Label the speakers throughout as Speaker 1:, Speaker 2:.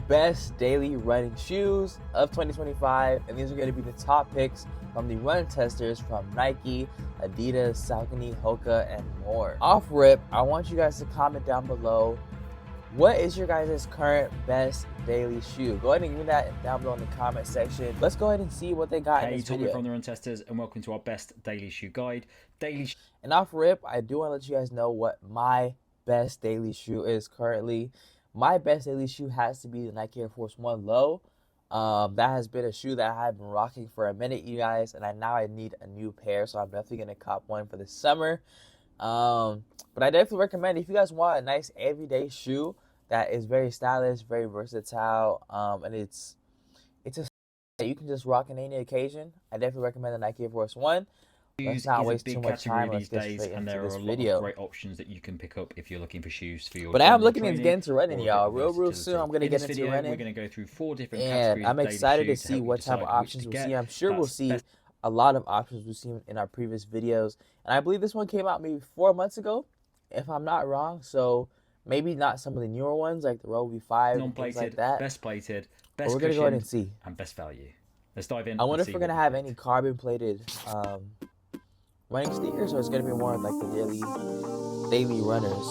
Speaker 1: best daily running shoes of 2025, and these are going to be the top picks from the run testers from Nike, Adidas, Saucony, Hoka, and more. Off rip, I want you guys to comment down below, what is your guys' current best daily shoe? Go ahead and give me that down below in the comment section. Let's go ahead and see what they got in this video.
Speaker 2: Hey, Tom from the Run Testers, and welcome to our best daily shoe guide.
Speaker 1: And off rip, I do want to let you guys know what my best daily shoe is currently. My best daily shoe has to be the Nike Air Force 1 Low. That has been a shoe that I have been rocking for a minute, you guys, and now I need a new pair, so I'm definitely going to cop one for the summer. But I definitely recommend, if you guys want a nice everyday shoe that is very stylish, very versatile, and it's a that you can just rock on any occasion, I definitely recommend the Nike Air Force 1. Let's not waste too much time. Let's get straight into this video.
Speaker 2: Great options that you can pick up if you're looking for shoes for your.
Speaker 1: But I am looking to get into running, y'all. Real soon. I'm gonna get into running.
Speaker 2: We're gonna go through 4 different
Speaker 1: categories. And I'm excited to see what type of options we'll see. I'm sure we'll see a lot of options we've seen in our previous videos. And I believe this one came out maybe 4 months ago, if I'm not wrong. So maybe not some of the newer ones like the Row V5,
Speaker 2: non-plated,
Speaker 1: like that.
Speaker 2: Best plated,
Speaker 1: best. But we're gonna go ahead and see.
Speaker 2: And best value. Let's dive in.
Speaker 1: I wonder if we're gonna have any carbon plated running sneakers, or it's gonna be more like the daily runners.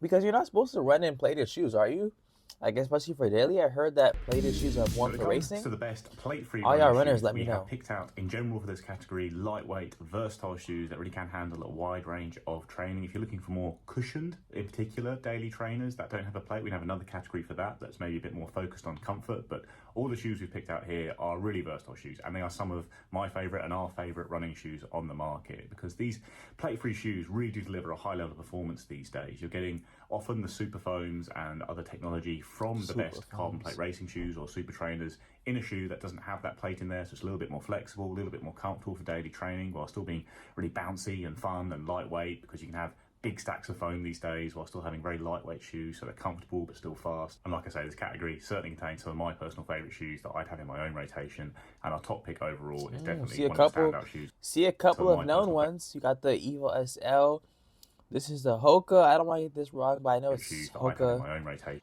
Speaker 1: Because you're not supposed to run in plated shoes, are you? Like, especially for daily, I heard that plated shoes are more for racing.
Speaker 3: So the best plate-free
Speaker 1: all y'all runners, let me know.
Speaker 3: Have picked out in general for this category lightweight, versatile shoes that really can handle a wide range of training. If you're looking for more cushioned, in particular, daily trainers that don't have a plate, we have another category for that that's maybe a bit more focused on comfort. But all the shoes we've picked out here are really versatile shoes, and they are some of my favourite and our favourite running shoes on the market, because these plate-free shoes really do deliver a high level of performance these days. You're getting often the super foams and other technology from the best carbon plate racing shoes or super trainers in a shoe that doesn't have that plate in there, so it's a little bit more flexible, a little bit more comfortable for daily training, while still being really bouncy and fun and lightweight, because you can have big stacks of foam these days while still having very lightweight shoes, so they're comfortable but still fast. And like I say, this category certainly contains some of my personal favourite shoes that I'd have in my own rotation, and our top pick overall is definitely one of the standout shoes.
Speaker 1: See a couple of known ones. You got the Evo SL. This is the Hoka. I don't want to get this wrong, but I know it's Hoka.
Speaker 3: My own rotation.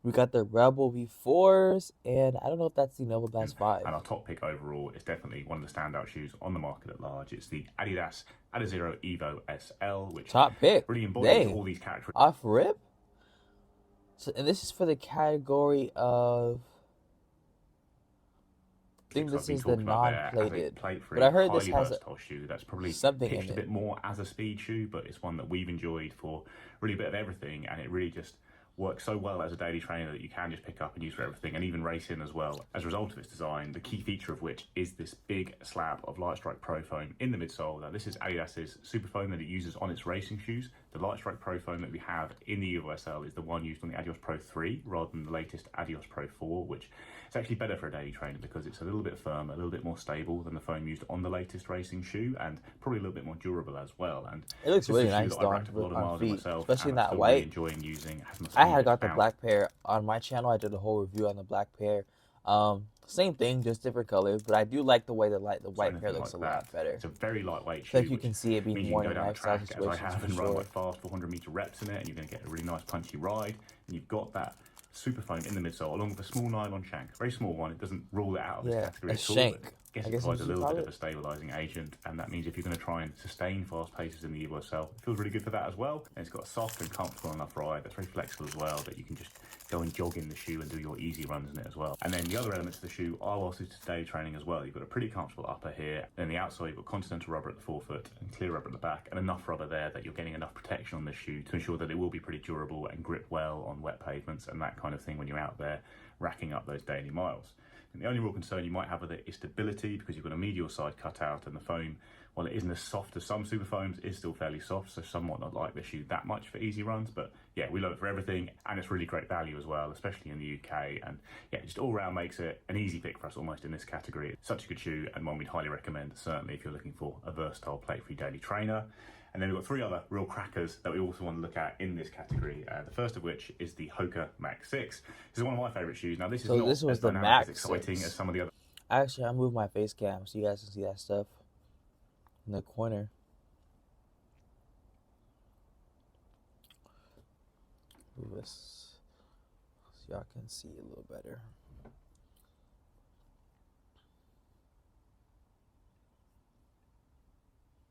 Speaker 1: We got the Rebel V4s, and I don't know if that's the Novablast 5.
Speaker 3: And our top pick overall is definitely one of the standout shoes on the market at large. It's the Adidas Adizero Evo SL, which
Speaker 1: top pick
Speaker 3: really embodies all these characteristics.
Speaker 1: Off rip. So, and this is for the category of, I think this is the non-plated, but I heard this has a
Speaker 3: shoe that's probably
Speaker 1: something
Speaker 3: pitched
Speaker 1: in
Speaker 3: a bit more as a speed shoe, but it's one that we've enjoyed for really a bit of everything, and it really just works so well as a daily trainer that you can just pick up and use for everything, and even racing as well. As a result of its design, the key feature of which is this big slab of Lightstrike Pro foam in the midsole. Now, this is Adidas's super foam that it uses on its racing shoes. The Lightstrike Pro foam that we have in the Evo SL is the one used on the Adios Pro 3 rather than the latest Adios Pro 4, which is actually better for a daily trainer because it's a little bit firmer, a little bit more stable than the foam used on the latest racing shoe, and probably a little bit more durable as well. And
Speaker 1: it looks really nice on feet, especially in that white.
Speaker 3: Enjoying using.
Speaker 1: I had got the black pair on my channel. I did a whole review on the black pair. Same thing, just different colors, but I do like the way the white pair looks a lot better.
Speaker 3: It's a very lightweight shoe.
Speaker 1: Like you can see it being more in lifestyle
Speaker 3: situations. As I have and run like fast 400-meter reps in it, and you're going to get a really nice punchy ride. And you've got that super foam in the midsole along with a small nylon shank, very small one. It doesn't rule it out of this category at all.
Speaker 1: Shank.
Speaker 3: I guess it provides a little bit of a stabilising agent, and that means if you're going to try and sustain fast paces in the Evo SL, it feels really good for that as well. And it's got a soft and comfortable enough ride that's very flexible as well, that you can just go and jog in the shoe and do your easy runs in it as well. And then the other elements of the shoe are well suited to daily training as well. You've got a pretty comfortable upper here, and the outside you've got continental rubber at the forefoot and clear rubber at the back, and enough rubber there that you're getting enough protection on this shoe to ensure that it will be pretty durable and grip well on wet pavements and that kind of thing when you're out there racking up those daily miles. And the only real concern you might have with it is stability, because you've got a medial side cut out, and the foam, while it isn't as soft as some super foams, is still fairly soft, so somewhat not like this shoe that much for easy runs. But yeah, we love it for everything, and it's really great value as well, especially in the UK. And yeah, just all round makes it an easy pick for us almost in this category. It's such a good shoe, and one we'd highly recommend, certainly if you're looking for a versatile plate-free daily trainer. And then we've got 3 other real crackers that we also want to look at in this category. The first of which is the Hoka Mach X2. This is one of my favourite shoes. Now, this is not as dynamic, as exciting as some of the other.
Speaker 1: Actually, I moved my face cam so you guys can see that stuff in the corner. this so y'all can see a little better.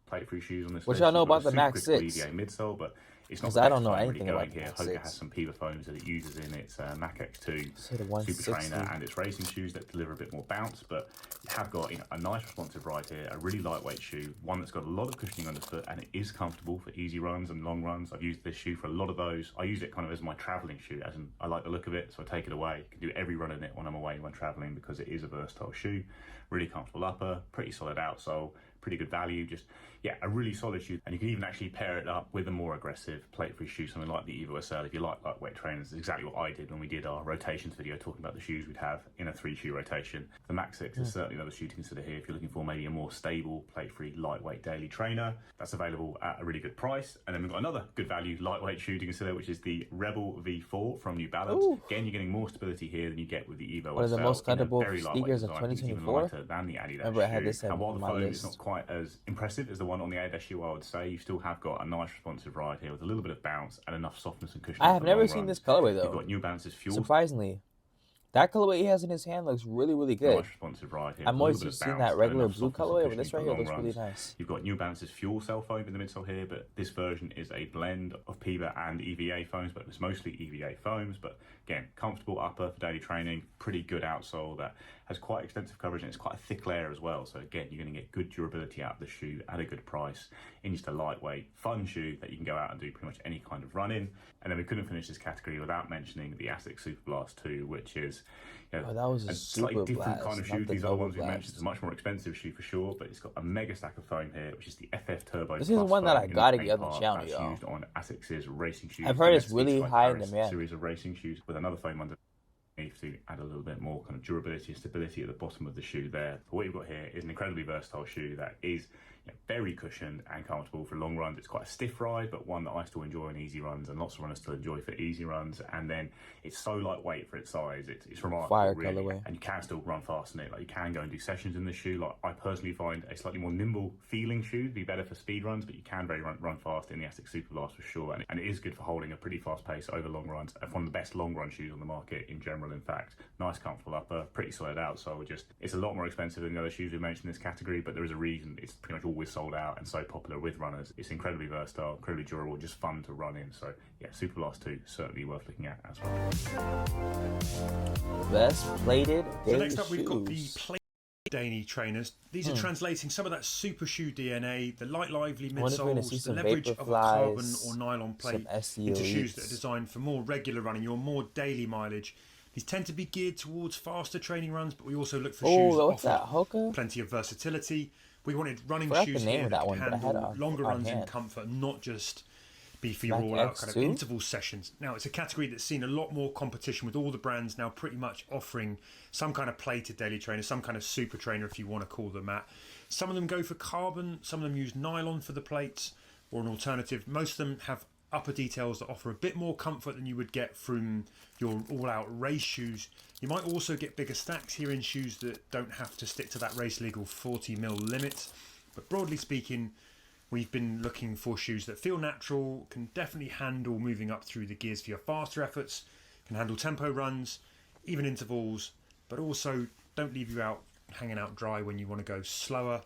Speaker 3: Plate-free shoes on this
Speaker 1: What
Speaker 3: list.
Speaker 1: y'all know
Speaker 3: You've got
Speaker 1: about the
Speaker 3: a
Speaker 1: Mach
Speaker 3: supercritical
Speaker 1: 6?
Speaker 3: EVA midsole, but it's not
Speaker 1: 'Cause
Speaker 3: the
Speaker 1: I
Speaker 3: best
Speaker 1: don't know
Speaker 3: foam
Speaker 1: anything
Speaker 3: really
Speaker 1: about
Speaker 3: going
Speaker 1: the
Speaker 3: here.
Speaker 1: Mach
Speaker 3: Hoka
Speaker 1: 6.
Speaker 3: has some Puma foams that it uses in its Mach X2
Speaker 1: So the
Speaker 3: Super
Speaker 1: 160.
Speaker 3: Trainer and its racing shoes that deliver a bit more bounce, but you have got, you know, a nice responsive ride here, a really lightweight shoe, one that's got a lot of cushioning underfoot, and it is comfortable for easy runs and long runs. I've used this shoe for a lot of those. I use it kind of as my traveling shoe, as in I like the look of it, so I take it away. I can do every run in it when I'm away when traveling because it is a versatile shoe. Really comfortable upper, pretty solid outsole, pretty good value. Just, yeah, a really solid shoe. And you can even actually pair it up with a more aggressive plate-free shoe, something like the Evo SL. If you like lightweight trainers, it's exactly what I did when we did our rotations video talking about the shoes we'd have in a 3-shoe rotation. The Mach 6 is certainly another shoe to consider here if you're looking for maybe a more stable, plate-free, lightweight daily trainer. That's available at a really good price. And then we've got another good value lightweight shoe to consider, which is the Rebel V4 from New Balance.
Speaker 1: Ooh.
Speaker 3: Again, you're getting more stability here than you get with the Evo
Speaker 1: One of
Speaker 3: SL.
Speaker 1: the most comfortable
Speaker 3: Very lightweight
Speaker 1: sneakers of
Speaker 3: design. I think it's even
Speaker 1: 2024.
Speaker 3: lighter than the Adidas
Speaker 1: Remember, I had
Speaker 3: shoe.
Speaker 1: this
Speaker 3: And while the
Speaker 1: on my
Speaker 3: foam
Speaker 1: list.
Speaker 3: is not quite as impressive as the one on the Adidas shoe, I would say, you still have got a nice responsive ride here with a little bit of bounce and enough softness and cushioning.
Speaker 1: I have
Speaker 3: for
Speaker 1: never
Speaker 3: long
Speaker 1: seen
Speaker 3: runs.
Speaker 1: this colorway
Speaker 3: You've
Speaker 1: though.
Speaker 3: got New Balance's Fuel.
Speaker 1: Surprisingly, that colorway he has in his hand looks really, really good.
Speaker 3: Nice responsive ride here.
Speaker 1: I'm
Speaker 3: with a
Speaker 1: always
Speaker 3: little bit
Speaker 1: just
Speaker 3: of
Speaker 1: seeing
Speaker 3: bounce
Speaker 1: that
Speaker 3: and
Speaker 1: regular
Speaker 3: enough
Speaker 1: blue
Speaker 3: softness and
Speaker 1: colorway, but
Speaker 3: cushioning
Speaker 1: this right
Speaker 3: for
Speaker 1: here
Speaker 3: long
Speaker 1: looks really
Speaker 3: runs.
Speaker 1: nice.
Speaker 3: You've got New Balance's Fuel cell foam in the midsole here, but this version is a blend of Puma and EVA foams, but it's mostly EVA foams. But again, comfortable upper for daily training, pretty good outsole that has quite extensive coverage and it's quite a thick layer as well. So again, you're going to get good durability out of the shoe at a good price in just a lightweight, fun shoe that you can go out and do pretty much any kind of run in. And then we couldn't finish this category without mentioning the Asics Superblast 2, which is, you know,
Speaker 1: Oh, that was a
Speaker 3: slightly different
Speaker 1: Superblast,
Speaker 3: kind of
Speaker 1: not
Speaker 3: shoe.
Speaker 1: the
Speaker 3: These other ones we
Speaker 1: Novablast.
Speaker 3: mentioned, it's a much more expensive shoe for sure, but it's got a mega stack of foam here, which is the FF Turbo.
Speaker 1: This is
Speaker 3: Plus
Speaker 1: one that
Speaker 3: foam
Speaker 1: I
Speaker 3: in
Speaker 1: gotta
Speaker 3: the
Speaker 1: get on the
Speaker 3: A part
Speaker 1: channel,
Speaker 3: that's
Speaker 1: y'all.
Speaker 3: used on Asics' racing shoes.
Speaker 1: I've heard
Speaker 3: the
Speaker 1: it's really
Speaker 3: Sky
Speaker 1: high in
Speaker 3: Paris
Speaker 1: demand.
Speaker 3: series of racing shoes with another foam under to add a little bit more kind of durability and stability at the bottom of the shoe there. But what you've got here is an incredibly versatile shoe that is, you know, very cushioned and comfortable for long runs. It's quite a stiff ride, but one that I still enjoy on easy runs and lots of runners still enjoy for easy runs. And then it's so lightweight for its size. It's remarkable,
Speaker 1: Fire
Speaker 3: really.
Speaker 1: colorway.
Speaker 3: And you can still run fast in it. Like, you can go and do sessions in the shoe. Like, I personally find a slightly more nimble feeling shoe to be better for speed runs, but you can run fast in the Asics Superblast for sure. And it is good for holding a pretty fast pace over long runs. And one of the best long run shoes on the market in general, in fact. Nice comfortable upper, pretty solid outsole. Just, it's a lot more expensive than the other shoes we mentioned in this category, but there is a reason it's pretty much always sold out and so popular with runners. It's incredibly versatile, incredibly durable, just fun to run in. So yeah, Superblast 2 certainly worth looking at as well.
Speaker 1: Best plated
Speaker 4: So
Speaker 1: daily
Speaker 4: next up we've got the
Speaker 1: shoes.
Speaker 4: plated daily trainers. These are translating some of that super shoe DNA, the light lively
Speaker 1: wonder if we're gonna see
Speaker 4: midsoles, the
Speaker 1: some
Speaker 4: leverage of a carbon
Speaker 1: Vaporflies,
Speaker 4: or nylon plate
Speaker 1: some SC
Speaker 4: into shoes that are
Speaker 1: Elites.
Speaker 4: designed for more regular running, your more daily mileage. These tend to be geared towards faster training runs, but we also look for shoes
Speaker 1: Oh, what's
Speaker 4: that
Speaker 1: that?
Speaker 4: offer
Speaker 1: Hoka?
Speaker 4: plenty of versatility. We wanted running
Speaker 1: Forgot
Speaker 4: shoes
Speaker 1: the name
Speaker 4: here
Speaker 1: of
Speaker 4: that
Speaker 1: that
Speaker 4: can
Speaker 1: one, but I had it
Speaker 4: handle longer
Speaker 1: on
Speaker 4: runs in
Speaker 1: hand.
Speaker 4: comfort, not just be for your
Speaker 1: Mach
Speaker 4: all-out kind of
Speaker 1: X2?
Speaker 4: interval sessions. Now, it's a category that's seen a lot more competition with all the brands now pretty much offering some kind of plated daily trainer, some kind of super trainer if you want to call them that. Some of them go for carbon, some of them use nylon for the plates or an alternative. Most of them have upper details that offer a bit more comfort than you would get from your all-out race shoes. You might also get bigger stacks here in shoes that don't have to stick to that race legal 40mm limit. But broadly speaking, we've been looking for shoes that feel natural, can definitely handle moving up through the gears for your faster efforts, can handle tempo runs, even intervals, but also don't leave you out hanging out dry when you want to go slower.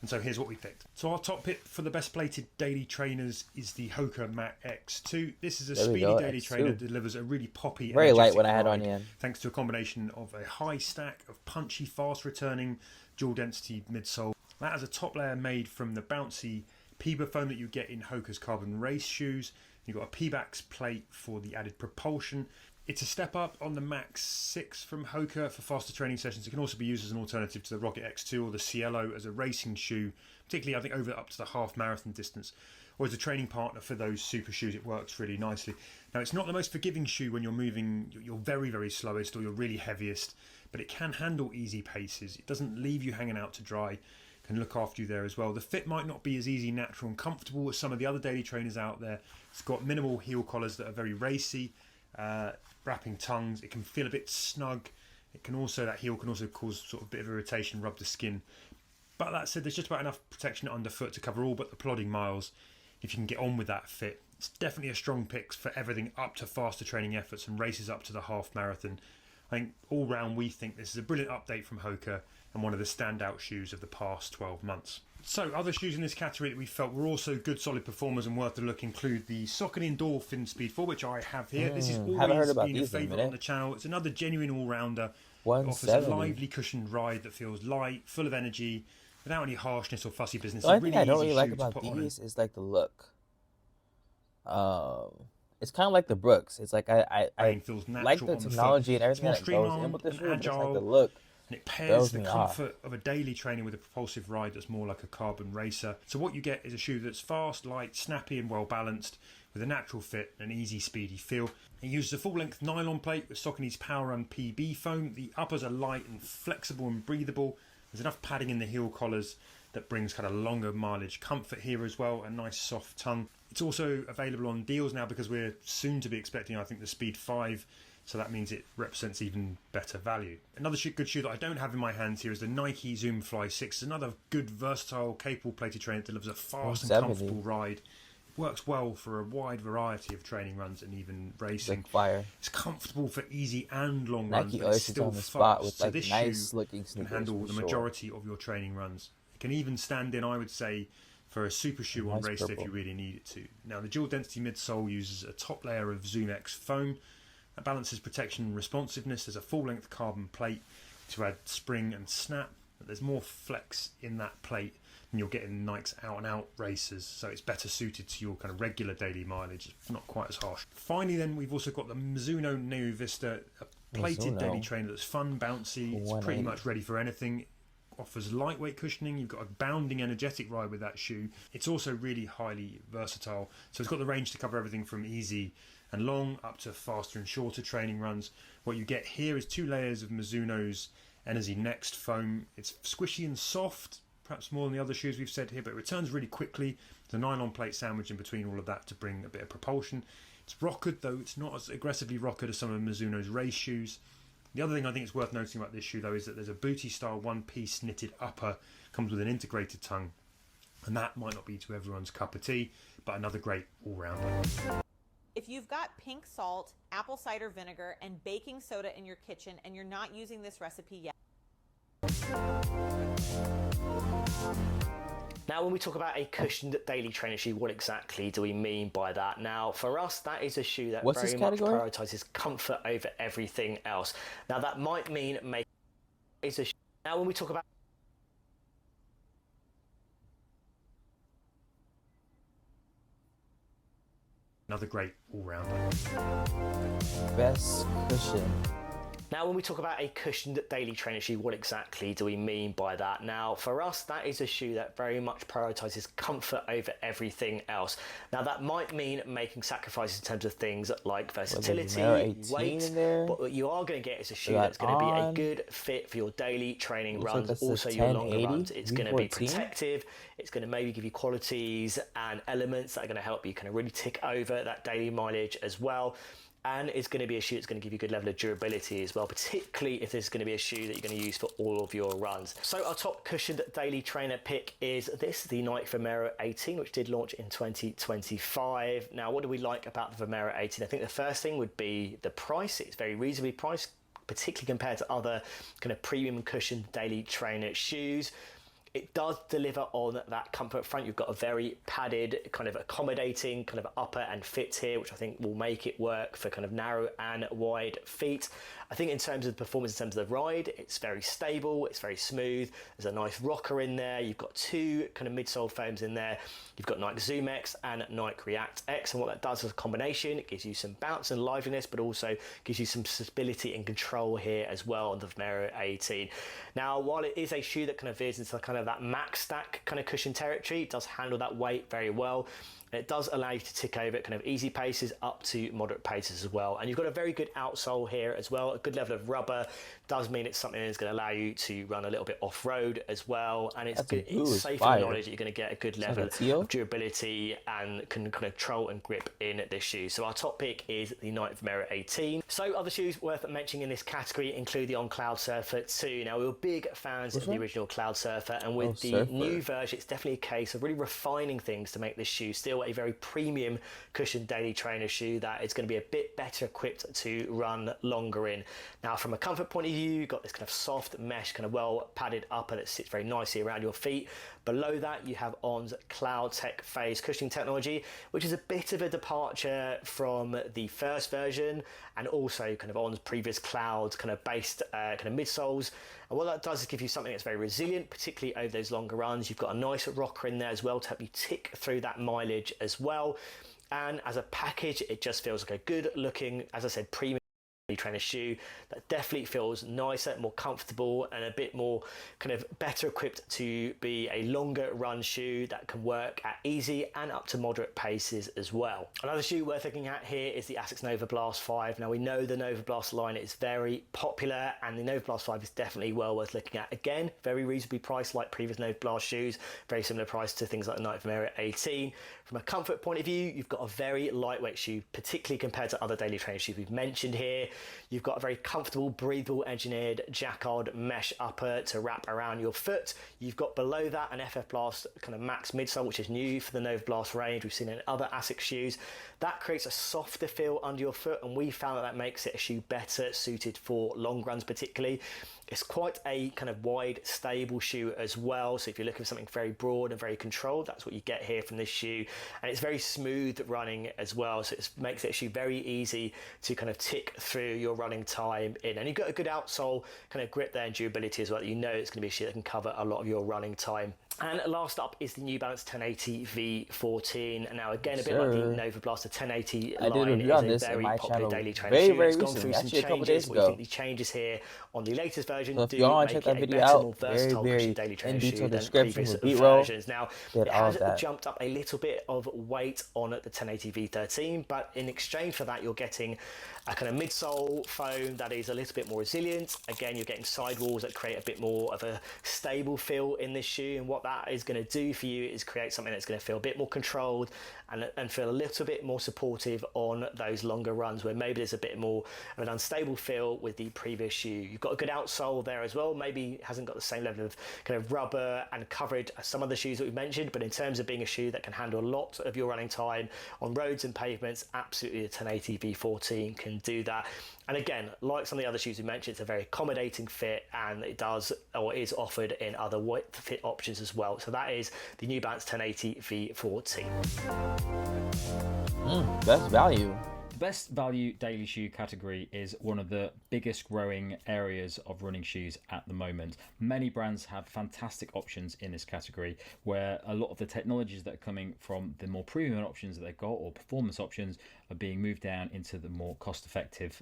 Speaker 4: And so here's what we picked. So our top pick for the best plated daily trainers is the Hoka Mach X2. This is a
Speaker 1: There we
Speaker 4: speedy
Speaker 1: go,
Speaker 4: daily
Speaker 1: X2.
Speaker 4: trainer that delivers a really poppy,
Speaker 1: Very light
Speaker 4: energetic
Speaker 1: when I had
Speaker 4: ride,
Speaker 1: on in.
Speaker 4: thanks to a combination of a high stack of punchy, fast returning, dual density midsole. That has a top layer made from the bouncy Puma foam that you get in Hoka's carbon race shoes. You've got a P-Bax plate for the added propulsion. It's a step up on the Mach 6 from Hoka for faster training sessions. It can also be used as an alternative to the Rocket X2 or the Cielo as a racing shoe, particularly I think over up to the half marathon distance, or as a training partner for those super shoes. It works really nicely. Now, it's not the most forgiving shoe when you're moving your very, very slowest or your really heaviest, but it can handle easy paces. It doesn't leave you hanging out to dry, can look after you there as well. The fit might not be as easy, natural and comfortable as some of the other daily trainers out there. It's got minimal heel collars that are very racy, wrapping tongues. It can feel a bit snug. It can also, that heel can also cause sort of a bit of irritation, rub the skin. But that said, there's just about enough protection underfoot to cover all but the plodding miles. if you can get on with that fit. It's definitely a strong pick for everything up to faster training efforts and races up to the half marathon. I think all round we think this is a brilliant update from Hoka and one of the standout shoes of the past 12 months. So other shoes in this category that we felt were also good solid performers and worth a look include the Saucony Endorphin Speed 4, which I have here. This has always been a favourite on the channel. It's another genuine all-rounder. It offers a lively cushioned ride that feels light, full of energy, without any harshness or fussy business.
Speaker 1: The only thing I don't really like about these is like the look. It's kind of like the Brooks. It's like I like the technology and everything that goes in with the shoe, just like the look.
Speaker 4: And it pairs the comfort of a daily training with a propulsive ride that's more like a carbon racer. So what you get is a shoe that's fast, light, snappy and well balanced, with a natural fit and an easy, speedy feel. It uses a full-length nylon plate with Saucony's Power Run PB foam. The uppers are light and flexible and breathable. There's enough padding in the heel collars that brings kind of longer mileage comfort here as well, a nice soft tongue. It's also available on deals now because we're soon to be expecting, I think, the Speed 5, so that means it represents even better value. Another good shoe that I don't have in my hands here is the Nike Zoom Fly 6. It's another good, versatile, capable plated trainer that delivers a fast and comfortable ride. It works well for a wide variety of training runs and even racing. It's comfortable for easy and long runs, but it's still fast.
Speaker 1: With
Speaker 4: so
Speaker 1: like
Speaker 4: this
Speaker 1: nice
Speaker 4: shoe
Speaker 1: looking sneakers
Speaker 4: can handle the majority of your training runs. It can even stand in, I would say, for a super shoe on race day if you really need it to. Now, the dual density midsole uses a top layer of Zoom X foam that balances protection and responsiveness. There's a full-length carbon plate to add spring and snap. But there's more flex in that plate than you'll get in Nike's out-and-out races, so it's better suited to your kind of regular daily mileage. It's not quite as harsh. Finally, then, we've also got the Mizuno Neo Vista, a plated daily trainer that's fun, bouncy. It's pretty much ready for anything. Offers lightweight cushioning. You've got a bounding, energetic ride with that shoe. It's also really highly versatile, so it's got the range to cover everything from easy and long up to faster and shorter training runs. What you get here is 2 layers of Mizuno's Energy Next foam. It's squishy and soft, perhaps more than the other shoes we've said here, but it returns really quickly. There's a nylon plate sandwich in between all of that to bring a bit of propulsion. It's rockered, though it's not as aggressively rockered as some of Mizuno's race shoes. The other thing I think is worth noting about this shoe, though, is that there's a booty-style one-piece knitted upper, comes with an integrated tongue, and that might not be to everyone's cup of tea, but another great all-rounder.
Speaker 5: If you've got pink salt, apple cider vinegar, and baking soda in your kitchen and you're not using this recipe yet.
Speaker 6: Now, when we talk about a cushioned daily trainer shoe, what exactly do we mean by that? Now, for us, that is a shoe that very much prioritises comfort over everything else. Now, that might mean now, when we talk about
Speaker 4: another great all-rounder.
Speaker 1: Best cushion.
Speaker 6: Now, when we talk about a cushioned daily trainer shoe, what exactly do we mean by that? Now, for us, that is a shoe that very much prioritises comfort over everything else. Now, that might mean making sacrifices in terms of things like versatility, weight, but what you are going to get is a shoe that's going to be a good fit for your daily training runs, also your longer runs. It's going to be protective. It's going to maybe give you qualities and elements that are going to help you kind of really tick over that daily mileage as well. And it's going to be a shoe that's going to give you a good level of durability as well, particularly if this is going to be a shoe that you're going to use for all of your runs. So our top cushioned daily trainer pick is this, the Nike Vomero 18, which did launch in 2025. Now, what do we like about the Vomero 18? I think the first thing would be the price. It's very reasonably priced, particularly compared to other kind of premium cushioned daily trainer shoes. It does deliver on that comfort front. You've got a very padded, kind of accommodating kind of upper and fit here, which I think will make it work for kind of narrow and wide feet. I think in terms of the performance, in terms of the ride, it's very stable, it's very smooth. There's a nice rocker in there. You've got 2 kind of midsole foams in there. You've got Nike Zoom X and Nike React X, and what that does as a combination, it gives you some bounce and liveliness, but also gives you some stability and control here as well on the Vomero 18. Now, while it is a shoe that kind of veers into kind of that max stack kind of cushion territory, it does handle that weight very well. And it does allow you to tick over kind of easy paces up to moderate paces as well. And you've got a very good outsole here as well. A good level of rubber does mean it's something that's going to allow you to run a little bit off-road as well. And it's good, it's safe in the knowledge that you're going to get a good level of durability and control and grip in this shoe. So our top pick is the Nike Vomero 18. So other shoes worth mentioning in this category include the Cloudsurfer 2. Now, we were big fans of the original Cloudsurfer, and And with the
Speaker 1: Surfer.
Speaker 6: new version, it's definitely a case of really refining things to make this shoe still a very premium cushioned daily trainer shoe that is going to be a bit better equipped to run longer in. Now, from a comfort point of view, you've got this kind of soft mesh, kind of well padded upper that sits very nicely around your feet. Below that, you have On's Cloud Tech phase cushioning technology, which is a bit of a departure from the first version, and also kind of On's previous Cloud kind of based kind of midsoles. And what that does is give you something that's very resilient, particularly over those longer runs. You've got a nice rocker in there as well to help you tick through that mileage as well. And as a package, it just feels like a good looking, as I said, premium trainer shoe that definitely feels nicer, more comfortable, and a bit more kind of better equipped to be a longer run shoe that can work at easy and up to moderate paces as well. Another shoe worth looking at here is the Asics Novablast 5. Now, we know the Novablast line is very popular, and the Novablast 5 is definitely well worth looking at. Again, very reasonably priced like previous Novablast shoes, very similar price to things like the Vomero 18. From a comfort point of view, you've got a very lightweight shoe, particularly compared to other daily trainer shoes we've mentioned here. You've got a very comfortable, breathable, engineered jacquard mesh upper to wrap around your foot. You've got below that an FF Blast kind of max midsole, which is new for the Novablast range. We've seen it in other Asics shoes. That creates a softer feel under your foot, and we found that makes it a shoe better suited for long runs particularly. It's quite a kind of wide, stable shoe as well. So if you're looking for something very broad and very controlled, that's what you get here from this shoe. And it's very smooth running as well. So it makes it a shoe very easy to kind of tick through your running time in. And you've got a good outsole kind of grip there and durability as well. That you know it's going to be a shoe that can cover a lot of your running time. And last up is the New Balance 1080 V14. Now, again, a bit like the Novablast, the 1080 line is a very popular daily trainer shoe. It's gone through some changes. We think the changes here on the latest version do make it a better, more versatile daily trainer shoe than previous versions. Now, it has jumped up a little bit of weight on the 1080 V13, but in exchange for that, you're getting a kind of midsole foam that is a little bit more resilient. Again, you're getting sidewalls that create a bit more of a stable feel in this shoe, and what that is going to do for you is create something that's going to feel a bit more controlled and feel a little bit more supportive on those longer runs where maybe there's a bit more of an unstable feel with the previous shoe. You've got a good outsole there as well. Maybe hasn't got the same level of kind of rubber and coverage as some of the shoes that we've mentioned, but in terms of being a shoe that can handle a lot of your running time on roads and pavements, absolutely the 1080 V14 can do that. And again, like some of the other shoes we mentioned, it's a very accommodating fit, and it does or is offered in other width fit options as well. So that is the New Balance 1080 V14.
Speaker 1: Best value.
Speaker 2: The best value daily shoe category is one of the biggest growing areas of running shoes at the moment. Many brands have fantastic options in this category, where a lot of the technologies that are coming from the more premium options that they've got, or performance options, are being moved down into the more cost-effective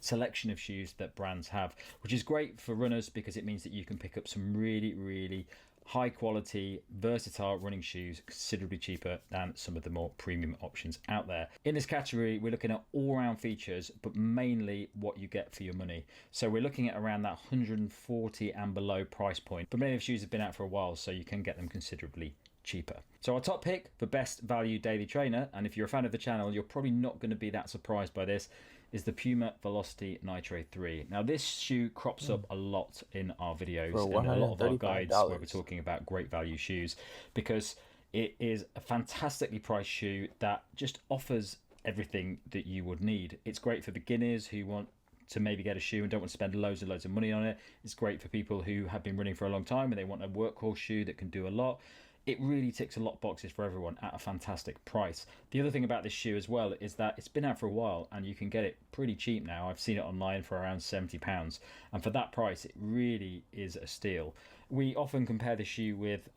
Speaker 2: selection of shoes that brands have, which is great for runners because it means that you can pick up some really high quality, versatile running shoes considerably cheaper than some of the more premium options out there. In this category, we're looking at all-round features, but mainly what you get for your money. So we're looking at around that 140 and below price point, but many of the shoes have been out for a while, so you can get them considerably cheaper. So our top pick for best value daily trainer, and if you're a fan of the channel, you're probably not going to be that surprised by this, is the Puma Velocity Nitro 3. Now this shoe crops up a lot in our videos and a lot of our guides where we're talking about great value shoes, because it is a fantastically priced shoe that just offers everything that you would need. It's great for beginners who want to maybe get a shoe and don't want to spend loads and loads of money on it. It's great for people who have been running for a long time and they want a workhorse shoe that can do a lot. It really ticks a lot of boxes for everyone at a fantastic price. The other thing about this shoe as well is that it's been out for a while and you can get it pretty cheap now. I've seen it online for around £70, and for that price it really is a steal. We often compare the shoe with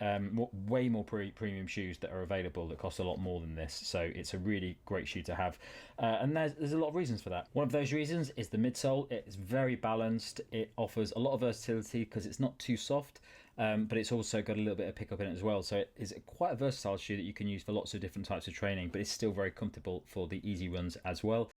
Speaker 2: way more premium shoes that are available that cost a lot more than this, so it's a really great shoe to have. And there's a lot of reasons for that. One of those reasons is the midsole. It is very balanced. It offers a lot of versatility because it's not too soft, but it's also got a little bit of pickup in it as well. So it is quite a versatile shoe that you can use for lots of different types of training, but it's still very comfortable for the easy runs as well.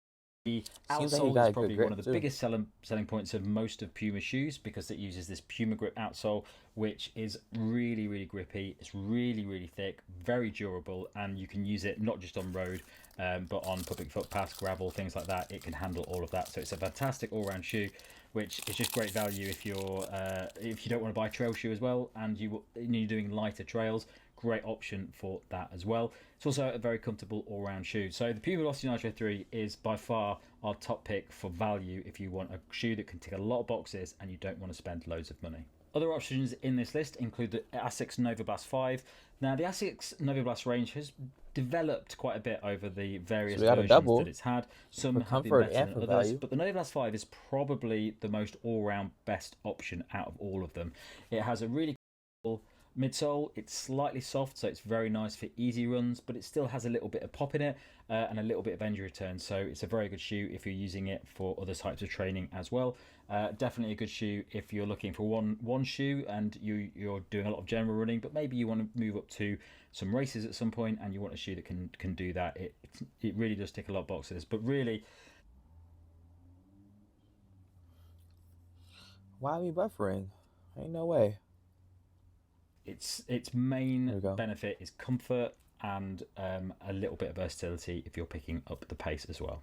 Speaker 2: The
Speaker 1: Seems like you
Speaker 2: outsole
Speaker 1: got
Speaker 2: is
Speaker 1: a good
Speaker 2: probably
Speaker 1: grip
Speaker 2: one of the
Speaker 1: too.
Speaker 2: biggest selling points of most of Puma shoes, because it uses this Puma grip outsole, which is really, really grippy. It's really, really thick, very durable, and you can use it not just on road, but on public footpaths, gravel, things like that. It can handle all of that. So it's a fantastic all-round shoe, which is just great value if you don't want to buy a trail shoe as well, and you're doing lighter trails. Great option for that as well. It's also a very comfortable all-round shoe. So the Puma Velocity Nitro 3 is by far our top pick for value if you want a shoe that can tick a lot of boxes and you don't want to spend loads of money. Other options in this list include the Asics Novablast 5. Now the Asics Novablast range has developed quite a bit over the various versions that it's had. Some have been better than others, but the Novablast 5 is probably the most all-round best option out of all of them. It has a really cool midsole. It's slightly soft, so it's very nice for easy runs, but it still has a little bit of pop in it and a little bit of energy return, so it's a very good shoe if you're using it for other types of training as well. Definitely a good shoe if you're looking for one shoe and you're doing a lot of general running, but maybe you want to move up to some races at some point and you want a shoe that can do that. It really does tick a lot of boxes. But really,
Speaker 1: why are we buffering? Ain't no way.
Speaker 2: Its main benefit is comfort and a little bit of versatility if you're picking up the pace as well.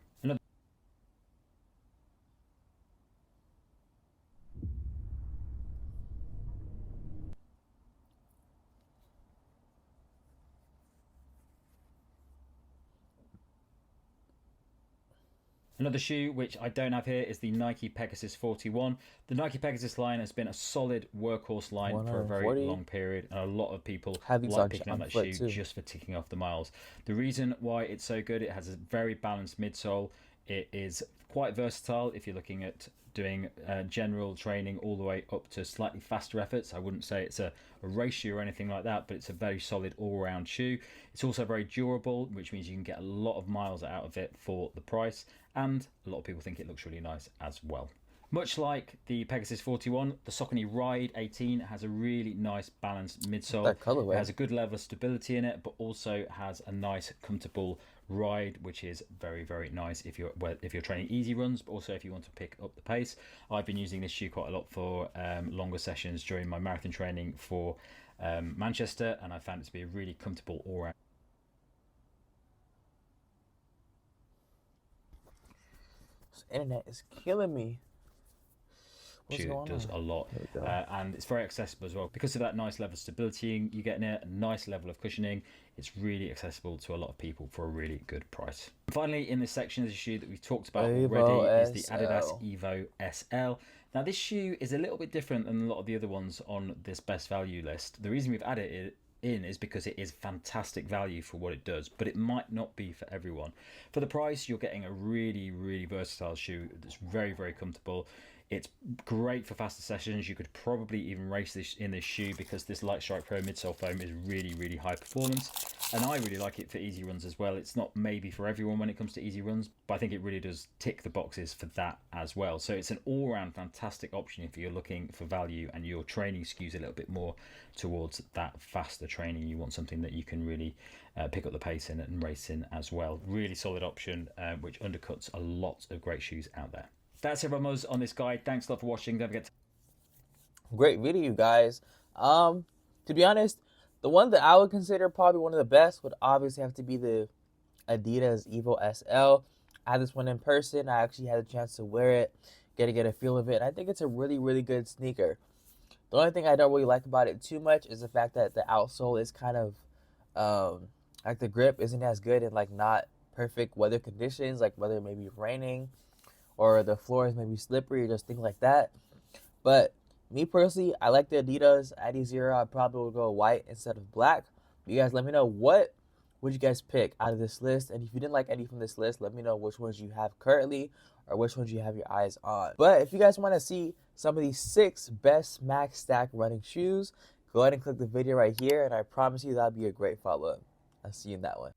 Speaker 2: Another shoe which I don't have here is the Nike Pegasus 41. The Nike Pegasus line has been a solid workhorse line for a very long period, and a lot of people like picking up that shoe just for ticking off the miles. The reason why it's so good, it has a very balanced midsole. It is quite versatile if you're looking at doing general training all the way up to slightly faster efforts. I wouldn't say it's a race shoe or anything like that, but it's a very solid all-round shoe. It's also very durable, which means you can get a lot of miles out of it for the price, and a lot of people think it looks really nice as well. Much like the Pegasus 41, the Saucony Ride 18 has a really nice balanced midsole. It has a good level of stability in it, but also has a nice comfortable ride, which is very, very nice if you're training easy runs, but also if you want to pick up the pace. I've been using this shoe quite a lot for longer sessions during my marathon training for Manchester, and I found it to be a really comfortable all-round.
Speaker 1: This internet is killing me.
Speaker 2: Shoe does a lot, and it's very accessible as well because of that nice level of stability you get in it, a nice level of cushioning. It's really accessible to a lot of people for a really good price. Finally, in this section is a shoe that we've talked about already, is the Adidas Evo SL. Now this shoe is a little bit different than a lot of the other ones on this best value list. The reason we've added it in is because it is fantastic value for what it does, but it might not be for everyone. For the price, you're getting a really, really versatile shoe that's very, very comfortable. It's great for faster sessions. You could probably even race this in this shoe because this Light Strike Pro midsole foam is really, really high performance, and I really like it for easy runs as well. It's not maybe for everyone when it comes to easy runs, but I think it really does tick the boxes for that as well. So it's an all-round fantastic option if you're looking for value and your training skews a little bit more towards that faster training. You want something that you can really pick up the pace in and race in as well. Really solid option, which undercuts a lot of great shoes out there. That's it from us on this guide. Thanks a lot for watching. Don't forget
Speaker 1: great video, you guys. To be honest, the one that I would consider probably one of the best would obviously have to be the Adidas Evo SL. I had this one in person. I actually had a chance to wear it, get a feel of it. I think it's a really, really good sneaker. The only thing I don't really like about it too much is the fact that the outsole is kind of like the grip isn't as good in like not perfect weather conditions, like whether it may be raining or the floor is maybe slippery or just things like that. But me personally, I like the Adidas Adizero. I probably would go white instead of black. You guys let me know what would you guys pick out of this list. And if you didn't like any from this list, let me know which ones you have currently or which ones you have your eyes on. But if you guys want to see some of these 6 best max stack running shoes, go ahead and click the video right here. And I promise you that'll be a great follow-up. I'll see you in that one.